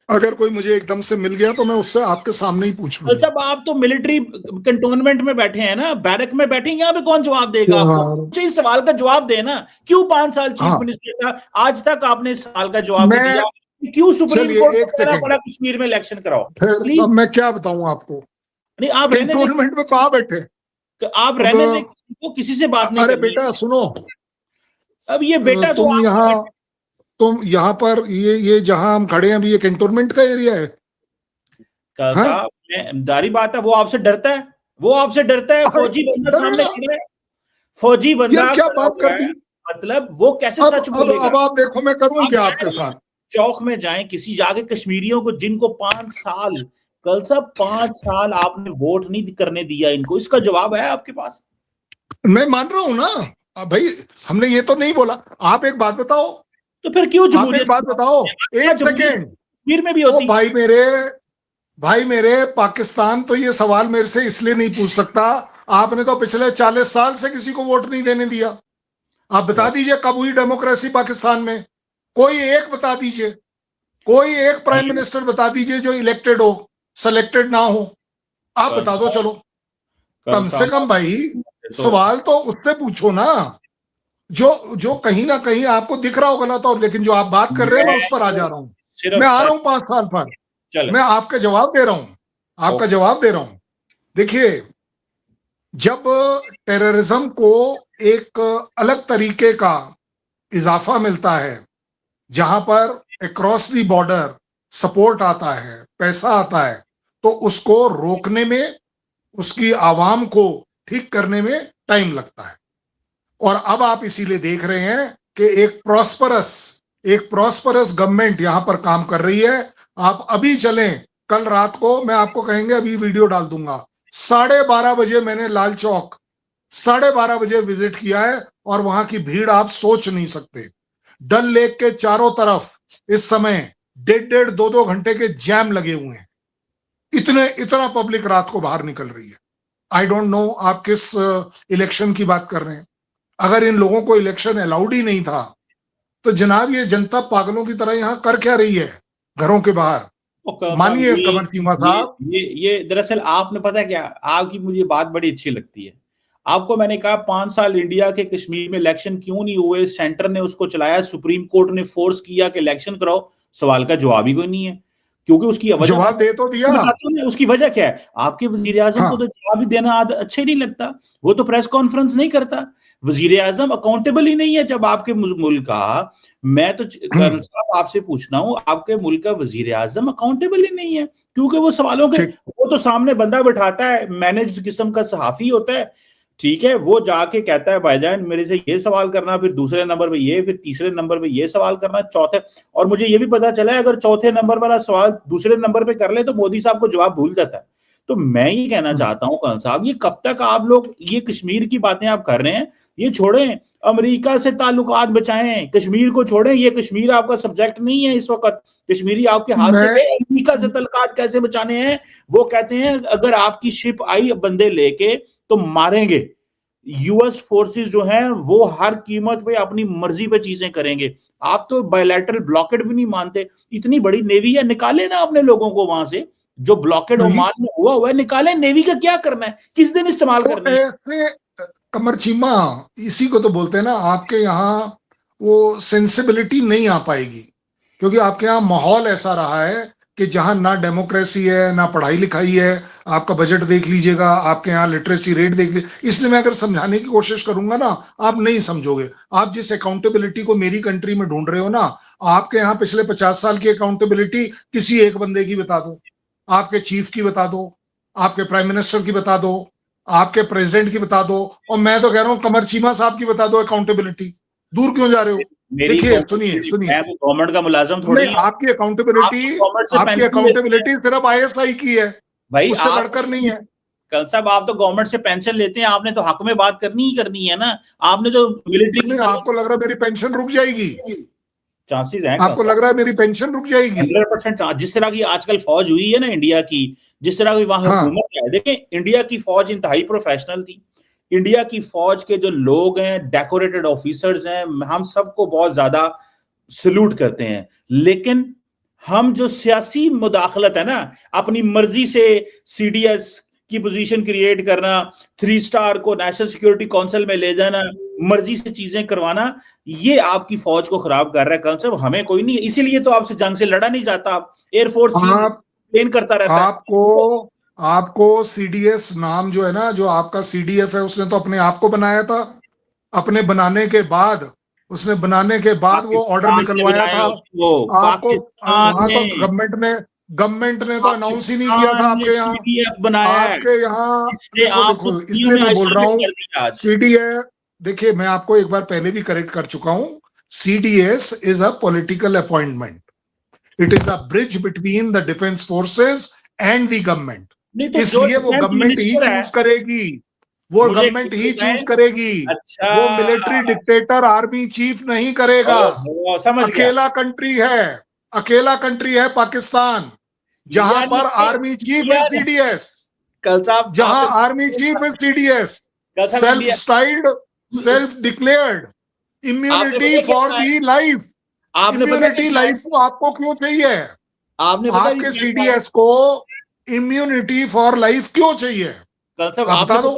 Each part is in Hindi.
अगर कोई मुझे एकदम से मिल गया तो मैं उससे आपके सामने ही पूछ तो लूंगा। सब आप तो मिलिट्री कंटोनमेंट में बैठे हैं ना, बैरक में बैठे हैं, यहाँ पे कौन जवाब देगा आपको? यार, इस सवाल का जवाब देना, क्यों 5 साल चीफ हाँ, मिनिस्टर था, आज तक आपने इस सवाल का जवाब नहीं मैं, दिया? क्यों सुप्रीम चलिए कोर्ट को एक कहना सेकेंड, पड़ा कश्मीर में इलेक्शन कराओ? फिर अब प्लीज। मैं क्या बताऊं आपको। नहीं, आप रहने दें, कंटोनमेंट में कहाँ बैठे? आप अब रहने दें, किसी को किसी से बात नहीं अरे करनी बेटा है। सुनो, अब ये बेटा तो तुम आपका यहाँ, बेटा। तुम यहाँ पर ये जहां हम खड़े हैं अभी, ये कंटोनमेंट का एरिया है? कल हाँ, साहब मैं दारी बात है, वो आपसे डरता है, वो आपसे डरता है, अरे फौजी बंदा सामने डरेगा खड़ा है, फौजी यार, बंदा क्या खड़ा बात हुआ कर है, दी। मतलब वो कैसे अब सच अब बोलेगा? अब आप देखो मैं करूं आप क्या आपके जाए साथ। चौक में जाएं, किसी जाके कश्मीरियों को जिनको 5 साल, कल साहब 5 साल आपने वोट नहीं करने दिया इनको, इसका जवाब है आपके पास? मैं मान रहा हूं ना। भाई, हमने ये तो नहीं बोला। आप एक बात बताओ, तो फिर क्यों आप एक जमहूरियत? बात बताओ, क्या एक जमहूरियत सेकेंड। कश्मीर में भी ओ होती? भाई मेरे पाकिस्तान तो ये सवाल मेरे से इसलिए नहीं पूछ सकता। आपने तो पिछले 40 साल से किसी को वोट नहीं देने दिया। आप बता दीजिए कब हुई डेमोक्रेसी पाकिस्तान में? कोई एक बता दीजिए, कोई एक प्राइम मिनिस्टर बता दीजिए जो इलेक्टेड हो, सेलेक्टेड ना हो। आप कल बता दो साहब, चलो। कल कम से कम साहब भाई तो सवाल तो उससे पूछो ना, जो जो कहीं ना कहीं आपको दिख रहा हो गलत हो, लेकिन जो आप बात कर रहे हैं मैं मैं उस पर आ जा तो रहा हूं। सिर्फ मैं आ रहा सच। हूं 5 साल पर। चले। मैं आपका जवाब दे रहा हूं, आपका ओके। जवाब दे रहा हूं। देखिए, जब टेररिज्म को एक अलग तरीके का इजाफा मिलता है, जहां पर अक्रॉस द बॉर्डर सपोर्ट आता है, पैसा आता है, तो उसको रोकने में, उसकी आवाम को ठीक करने में टाइम लगता है। और अब आप इसीलिए देख रहे हैं कि एक प्रॉस्परस गवर्नमेंट यहां पर काम कर रही है। आप अभी चलें, कल रात को मैं आपको कहेंगे, अभी वीडियो डाल दूंगा, 12:30 बजे मैंने लाल चौक 12:30 बजे विजिट किया है, और वहां की भीड़ आप सोच नहीं सकते। डल लेक के चारों तरफ इस समय 1.5 1.5 2 2 घंटे के जैम लगे हुए हैं। इतना पब्लिक रात को बाहर निकल रही है। आई डोंट नो आप किस इलेक्शन की बात कर रहे हैं। अगर इन लोगों को इलेक्शन अलाउड ही नहीं था, तो जनाब ये जनता पागलों की तरह यहां कर क्या रही है घरों के बाहर? ओके साहब, मानिए कमर चीमा ये साहब। ये दरअसल आपने पता है क्या, आपकी मुझे बात बड़ी अच्छी लगती है। आपको मैंने कहा 5 साल इंडिया के कश्मीर में इलेक्शन क्यों नहीं हुए, सेंटर ने उसको चलाया, सुप्रीम कोर्ट ने फोर्स किया कि इलेक्शन कराओ, सवाल का जवाब ही कोई नहीं है। क्योंकि उसकी वजह जवाब दे तो दिया। बताता हूं मैं, उसकी वजह क्या है? आपके वजीर आजम को हाँ। तो जवाब ही देना अच्छा ही नहीं लगता, वो तो प्रेस कॉन्फ्रेंस नहीं करता। वजीर आजम अकाउंटेबल ही नहीं है जब आपके मुल्क का, मैं तो कर्नल साहब आपसे पूछना हूं, आपके मुल्क का वजीर आजम अकाउंटेबल ही नहीं है, क्योंकि वो सवालों के, ठीक। वो तो सामने बंदा बिठाता है, मैनेज्ड किस्म का सहाफी होता है, ठीक है, वो जाके कहता है भाईजान मेरे से ये सवाल करना, फिर दूसरे नंबर पे ये, फिर तीसरे नंबर पे ये सवाल करना, चौथे, और मुझे ये भी पता चला है अगर चौथे नंबर वाला सवाल दूसरे नंबर पे कर ले तो मोदी साहब को जवाब भूल जाता है। तो मैं ये कहना चाहता हूं कर्नल साहब, ये कब तक आप लोग ये कश्मीर की बातें आप कर रहे हैं? ये छोड़ें, अमेरिका से ताल्लुकात बचाएं, कश्मीर को छोड़ें, ये कश्मीर आपका सब्जेक्ट नहीं है इस वक्त, कश्मीरी आपके हाथ से मैं गए, अमेरिका से ताल्लुकात कैसे बचाने हैं? वो कहते हैं अगर आपकी शिप आई बंदे लेके तो मारेंगे, यूएस फोर्सेस जो हैं वो हर कीमत पे अपनी मर्जी पे चीजें करेंगे। आप तो बायलैटरल ब्लॉकेड भी नहीं मानते, इतनी बड़ी नेवी है, निकाले ना अपने लोगों को वहां से, जो ब्लॉकेड नहीं, ओमान में हुआ हुआ है निकाले, नेवी का क्या करना है, किस दिन इस्तेमाल तो करनी है? ऐसे कमर चीमा, इसी को तो बोलते हैं ना, आपके यहाँ वो सेंसिबिलिटी नहीं आ पाएगी, क्योंकि आपके यहाँ माहौल ऐसा रहा है कि जहां ना डेमोक्रेसी है ना पढ़ाई लिखाई है। आपका बजट देख लीजिएगा, आपके यहाँ लिटरेसी रेट देख लीजिए। इसलिए मैं अगर समझाने की कोशिश करूंगा ना, आप नहीं समझोगे। आप जिस अकाउंटेबिलिटी को मेरी कंट्री में ढूंढ रहे हो ना, आपके यहाँ पिछले 50 साल की अकाउंटेबिलिटी किसी एक बंदे की बता दो, आपके चीफ की बता दो, आपके प्राइम मिनिस्टर की बता दो, आपके प्रेसिडेंट की बता दो, और मैं तो कह रहा हूं कमर चीमा साहब की बता दो अकाउंटेबिलिटी। दूर क्यों जा रहे हो? मेरी देखिए, सुनिए मैं सुनिए। तो गवर्नमेंट का मुलाजम नहीं, थोड़ी हूँ। आपकी अकाउंटेबिलिटी, आप तो गवर्नमेंट से आपकी पेंशन लेते हैं अकाउंटेबिलिटी सिर्फ आईएसआई की है, भाई, उससे आप बढ़कर नहीं है। कल साहब आप तो गवर्नमेंट से पेंशन लेते हैं, आपने तो हक में बात करनी ही करनी है ना, आपने तो मिलिट्री की नहीं, सर्विस, आपको लग रहा है मेरी पेंशन रुक जाएगी? चांसेस हैं कल आपको साहब, लग रहा है मेरी पेंशन रुक जाएगी? 100%। जिस तरह की आजकल फौज हुई है ना इंडिया की, जिस तरह की वहां हाँ। हुकूमत है, देखें इंडिया की फौज इंतहाई प्रोफेशनल थी, इंडिया की फौज के जो लोग हैं, डेकोरेटेड ऑफिसर्स हैं, हम सबको बहुत ज्यादा सल्यूट करते हैं, लेकिन हम जो सियासी मुदाखलत है ना, अपनी मर्जी से सीडीएस की पोजीशन क्रिएट करना, 3 स्टार को नेशनल सिक्योरिटी काउंसिल में ले जाना, मर्जी से चीजें करवाना, ये आपकी फौज को खराब कर रहा है। कल साहब हमें कोई नहीं, इसीलिए तो आपसे जंग से लड़ा नहीं जाता। एयरफोर्स चीफ आप प्लेन करता रहता है। आपको आपको सीडीएस नाम जो है ना, जो आपका सीडीएफ है, उसने तो अपने आप को बनाया था। अपने बनाने के बाद वो ऑर्डर पाकिस्तान ने निकलवाया बनाया था उसको, आपको। पाकिस्तान वहां ने, तो गवर्नमेंट ने तो अनाउंस ही नहीं किया था पाकिस्तान ने आपके यहाँ। सीडीएफ बनाया है, आपके यहाँ जिसने देखो आपको देखो, दुनिया इसलिए में मैं बोल रहा आइसोलेट हूँ कर दिया आज। सीडीएस। देखिए, मैं आपको एक बार पहले भी करेक्ट कर चुका हूं। CDS is a political appointment. It is a bridge between the defence forces and the government. नहीं तो जो इसलिए वो डिफेंस गवर्नमेंट ही मिनिस्टर है, चूज करेगी। वो मुझे गवर्नमेंट ही बताएं। चूज करेगी। अच्छा, वो मिलिट्री डिक्टेटर आर्मी चीफ नहीं करेगा। ओहो, समझ गया। अकेला कंट्री है पाकिस्तान, जहां यानी पर कि आर्मी चीफ इज यार, सीडीएस। कल साहब जहां आपने, आर्मी चीफ इज सीडीएस, कल साहब self India, styled, self declared आपने इम्यूनिटी पता क्या फॉर कहा है? दी लाइफ। आपने पता क्या इम्यूनिटी कहा है? लाइफ को आपको क्यों चाहिए? आपने पता नहीं आपके क्या कहा है? सीडीएस को इम्यूनिटी फॉर लाइफ क्यों चाहिए? कल साहब आप बता दो।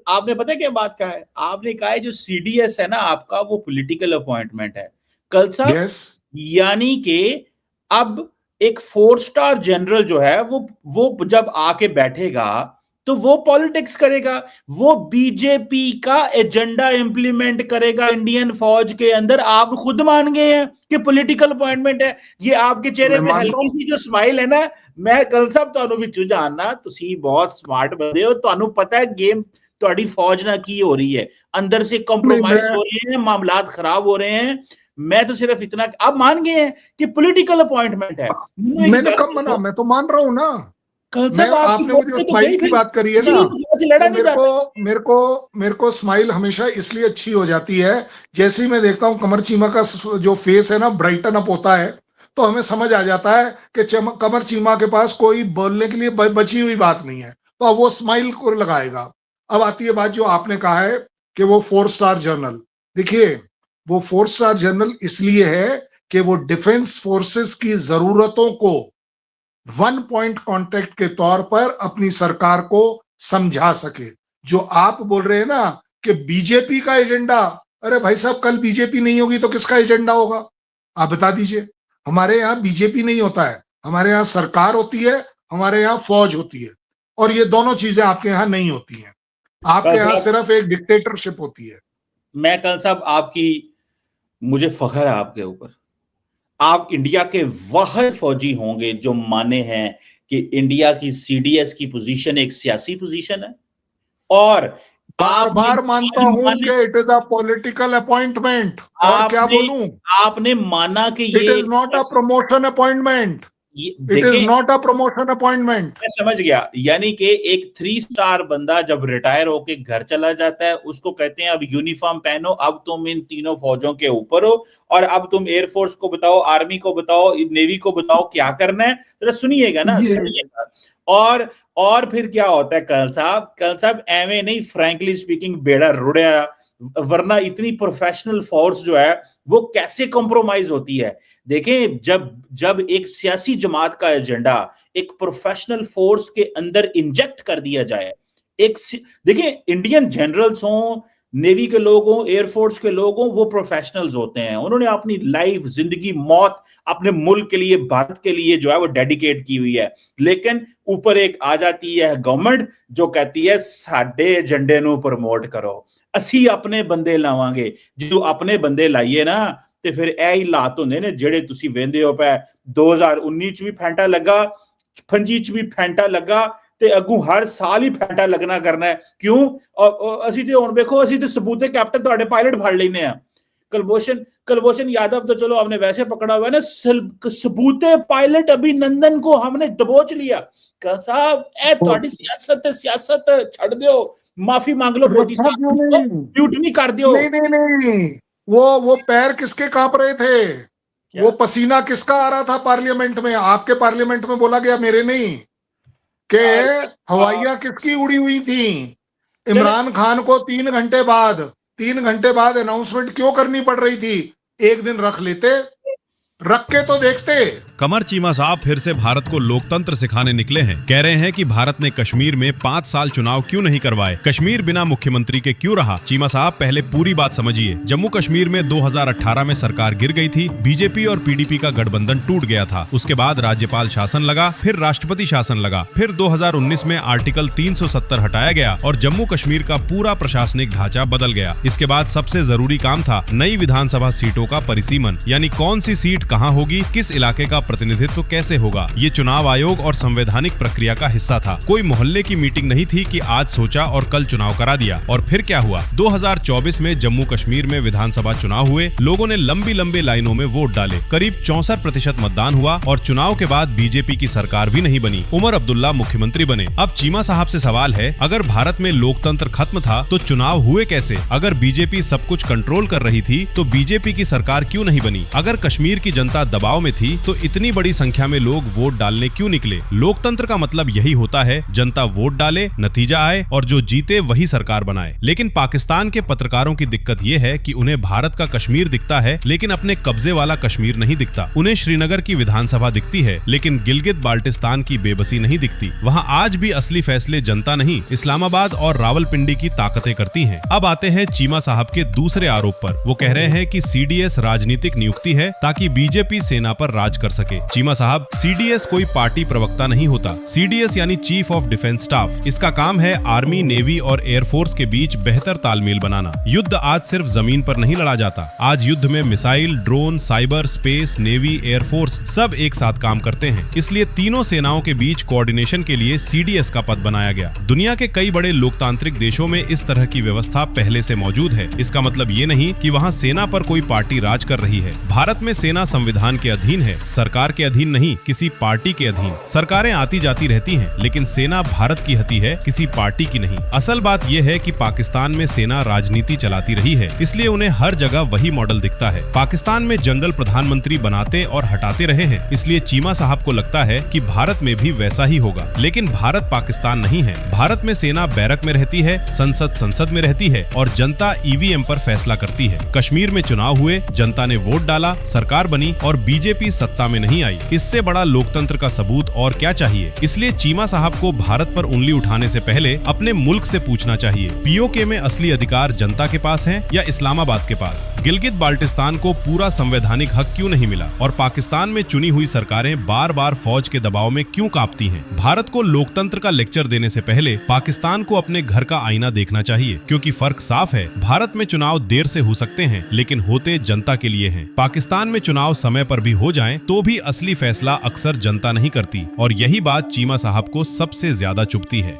आपने पता क्या बात कहा है? आपने कहा है जो सीडीएस है ना आपका, वो पॉलिटिकल अपॉइंटमेंट है। कल साहब, यस, यानी कि अब एक 4 स्टार जनरल जो है वो जब आके बैठेगा तो वो पॉलिटिक्स करेगा, वो बीजेपी का एजेंडा इंप्लीमेंट करेगा इंडियन फौज के अंदर। आप खुद मान गए हैं कि पॉलिटिकल अपॉइंटमेंट है। ये आपके चेहरे मैं पे मान रहा हल्की हूं। सी जो स्माइल है ना, मैं कल साहब ਤੁਹਾਨੂੰ ਵਿੱਚੋਂ जानना, ਤੁਸੀਂ बहुत स्मार्ट बंदे हो, ਤੁਹਾਨੂੰ पता है गेम ਤੁਹਾਡੀ फौज ਨਾਲ ਕੀ हो रही है, अंदर से नहीं, कंप्रोमाइज हो रहे हैं, मामलात खराब हो रहे हैं। मैं तो सिर्फ इतना, आप मान गए हैं कि पॉलिटिकल अपॉइंटमेंट है। मैंने कब मना, मैं तो मान रहा हूं ना। कल मैं साहब आपकी आपने वो फौज जो से तो स्माइल गई की थी, बात करी है ना, इसीलिए तो फौज से लड़ा वो नहीं जाता। मेरे को स्माइल हमेशा इसलिए अच्छी हो जाती है, जैसे ही मैं देखता हूं कमर चीमा का जो फेस है ना ब्राइटन अप होता है, तो हमें समझ आ जाता है कि कमर चीमा के पास कोई बोलने के लिए बची हुई बात नहीं है, तो अब वो स्माइल को लगाएगा। अब आती है बात जो आपने कहा है कि वो 4 स्टार जनरल। देखिए, वो 4 स्टार जनरल इसलिए है कि वो डिफेंस फोर्सेस की जरूरतों को वन पॉइंट कॉन्टेक्ट के तौर पर अपनी सरकार को समझा सके। जो आप बोल रहे हैं ना कि बीजेपी का एजेंडा, अरे भाई साहब, कल बीजेपी नहीं होगी तो किसका एजेंडा होगा? आप बता दीजिए। हमारे यहाँ बीजेपी नहीं होता है, हमारे यहाँ सरकार होती है, हमारे यहाँ फौज होती है, और ये दोनों चीजें आपके यहाँ नहीं होती हैं। आपके यहाँ सिर्फ एक डिक्टेटरशिप होती है। मैं कल साहब आपकी, मुझे फख्र है आपके ऊपर। आप इंडिया के वाहिद फौजी होंगे जो माने हैं कि इंडिया की सीडीएस की पोजीशन एक सियासी पोजीशन है, और बार बार मानता हूं कि it is a political appointment, और क्या बोलूं? आपने माना कि इट ये is not a promotion appointment. It is देखें, नॉट अ प्रमोशन अपॉइंटमेंट। मैं समझ गया। यानी कि एक 3 स्टार बंदा जब रिटायर होके घर चला जाता है, उसको कहते हैं अब यूनिफॉर्म पहनो, अब तुम इन तीनों फौजों के ऊपर हो, और अब तुम एयरफोर्स को बताओ, आर्मी को बताओ, नेवी को बताओ क्या करना है। तो सुनिएगा ना, सुनिएगा। और फिर क्या होता है कल साहब एवे नहीं, फ्रैंकली स्पीकिंग बेड़ा रुड़या, वरना इतनी प्रोफेशनल फोर्स जो है वो कैसे कॉम्प्रोमाइज होती है। देखें, जब जब एक सियासी जमात का एजेंडा एक प्रोफेशनल फोर्स के अंदर इंजेक्ट कर दिया जाए, देखिए इंडियन जनरल्स हों, नेवी के लोग हों, एयरफोर्स के लोग हों, वो प्रोफेशनल्स होते हैं। उन्होंने अपनी लाइफ, जिंदगी, मौत अपने मुल्क के लिए, भारत के लिए जो है वो डेडिकेट की हुई है। लेकिन ऊपर एक आ जाती है गवर्नमेंट जो कहती है साडे एजेंडे नू प्रमोट करो, असी अपने बंदे लावांगे। जो अपने बंदे लाइए ना, ਤੇ ਫਿਰ ਇਹ ਹੀ ਹਾਲਾਤ ਹੁੰਦੇ ਨੇ ਜਿਹੜੇ ਤੁਸੀਂ ਵੇਂਦੇ ਹੋ ਪਏ। 2019 ਚ ਵੀ ਫੈਂਟਾ ਲੱਗਾ, 25 ਚ ਵੀ ਫੈਂਟਾ ਲੱਗਾ, ਤੇ ਅੱਗੋਂ ਹਰ ਸਾਲ ਹੀ ਫੈਂਟਾ ਲੱਗਣਾ ਕਰਨਾ ਹੈ। ਕਿਉਂ? ਅਸੀਂ ਤੇ ਹੁਣ ਵੇਖੋ, ਅਸੀਂ ਤੇ सबूते कैप्टन ਤੁਹਾਡੇ पायलट ਫੜ ਲੈਨੇ ਆ। कुलभूषण यादव तो चलो हमने वैसे पकड़ा हुआ है ना, सबूते पायलट अभिनंदन को हमने दबोच लिया। साहब ए थोड़ी सियासत छड़ दो, माफी मांग लो मोदी रखा क्यों साहब, नहीं? म्यूटनी कर दो। नहीं नहीं नहीं, वो पैर किसके कांप रहे थे? वो पसीना किसका आ रहा था पार्लियामेंट में? आपके पार्लियामेंट में बोला गया, मेरे नहीं। के हवाइयां किसकी उड़ी हुई थी? इमरान खान को 3 घंटे बाद अनाउंसमेंट क्यों करनी पड़ रही थी? एक दिन रख लेते, रख के तो देखते। कमर चीमा साहब फिर से भारत को लोकतंत्र सिखाने निकले हैं। कह रहे हैं कि भारत ने कश्मीर में 5 साल चुनाव क्यों नहीं करवाए, कश्मीर बिना मुख्यमंत्री के क्यों रहा। चीमा साहब पहले पूरी बात समझिए। जम्मू कश्मीर में 2018 में सरकार गिर गई थी, बीजेपी और पीडीपी का गठबंधन टूट गया था। उसके बाद राज्यपाल शासन लगा, फिर राष्ट्रपति शासन लगा, फिर 2019 में आर्टिकल 370 हटाया गया और जम्मू कश्मीर का पूरा प्रशासनिक ढांचा बदल गया। इसके बाद सबसे जरूरी काम था नई विधानसभा सीटों का परिसीमन, यानी कौन सी सीट कहां होगी, किस इलाके का प्रतिनिधित्व कैसे होगा। ये चुनाव आयोग और संवैधानिक प्रक्रिया का हिस्सा था। कोई मोहल्ले की मीटिंग नहीं थी कि आज सोचा और कल चुनाव करा दिया। और फिर क्या हुआ, 2024 में जम्मू कश्मीर में विधानसभा चुनाव हुए, लोगों ने लंबी लंबी लाइनों में वोट डाले, करीब 64% मतदान हुआ और चुनाव के बाद बीजेपी की सरकार भी नहीं बनी। उमर अब्दुल्ला मुख्यमंत्री बने। अब चीमा साहब से सवाल है, अगर भारत में लोकतंत्र खत्म था तो चुनाव हुए कैसे? अगर बीजेपी सब कुछ कंट्रोल कर रही थी तो बीजेपी की सरकार क्यों नहीं बनी? अगर कश्मीर की जनता दबाव में थी तो इतनी बड़ी संख्या में लोग वोट डालने क्यों निकले? लोकतंत्र का मतलब यही होता है, जनता वोट डाले, नतीजा आए और जो जीते वही सरकार बनाए। लेकिन पाकिस्तान के पत्रकारों की दिक्कत ये है कि उन्हें भारत का कश्मीर दिखता है लेकिन अपने कब्जे वाला कश्मीर नहीं दिखता। उन्हें श्रीनगर की विधानसभा दिखती है लेकिन गिलगित बाल्टिस्तान की बेबसी नहीं दिखती। वहाँ आज भी असली फैसले जनता नहीं, इस्लामाबाद और रावलपिंडी की ताकतें करती हैं। अब आते हैं चीमा साहब के दूसरे आरोप पर। वो कह रहे हैं कि सीडीएस राजनीतिक नियुक्ति है ताकि बीजेपी सेना पर राज कर सके। चीमा साहब, सीडीएस कोई पार्टी प्रवक्ता नहीं होता। सीडीएस यानी चीफ ऑफ डिफेंस स्टाफ। इसका काम है आर्मी, नेवी और एयरफोर्स के बीच बेहतर तालमेल बनाना। युद्ध आज सिर्फ जमीन पर नहीं लड़ा जाता। आज युद्ध में missile, drone, cyber, space, navy, air force सब एक साथ काम करते हैं। इसलिए तीनों सेनाओं के बीच कोऑर्डिनेशन के लिए सीडीएस का पद बनाया गया। दुनिया के कई बड़े लोकतांत्रिक देशों में इस तरह की व्यवस्था पहले से मौजूद है। इसका मतलब ये नहीं कि वहाँ सेना पर कोई पार्टी राज कर रही है। भारत में सेना संविधान के अधीन है, सरकार के अधीन नहीं, किसी पार्टी के अधीन। सरकारें आती जाती रहती हैं, लेकिन सेना भारत की हती है, किसी पार्टी की नहीं। असल बात यह है कि पाकिस्तान में सेना राजनीति चलाती रही है, इसलिए उन्हें हर जगह वही मॉडल दिखता है। पाकिस्तान में जनरल प्रधानमंत्री बनाते और हटाते रहे हैं, इसलिए चीमा साहब को लगता है कि भारत में भी वैसा ही होगा। लेकिन भारत पाकिस्तान नहीं है। भारत में सेना बैरक में रहती है, संसद में रहती है और जनता ईवीएम पर फैसला करती है। कश्मीर में चुनाव हुए, जनता ने वोट डाला, सरकार बनी और बीजेपी सत्ता में नहीं आई। इससे बड़ा लोकतंत्र का सबूत और क्या चाहिए? इसलिए चीमा साहब को भारत पर उंगली उठाने से पहले अपने मुल्क से पूछना चाहिए, पीओके में असली अधिकार जनता के पास है या इस्लामाबाद के पास? गिलगित बाल्टिस्तान को पूरा संवैधानिक हक क्यों नहीं मिला और पाकिस्तान में चुनी हुई सरकारें बार बार फौज के दबाव में क्यों कांपती हैं? भारत को लोकतंत्र का लेक्चर देने से पहले पाकिस्तान को अपने घर का आईना देखना चाहिए, क्योंकि फर्क साफ है। भारत में चुनाव देर से हो सकते हैं लेकिन होते जनता के लिए हैं। पाकिस्तान में चुनाव समय पर भी हो जाएं तो भी असली फैसला अक्सर जनता नहीं करती और यही बात चीमा साहब को सबसे ज्यादा चुभती है।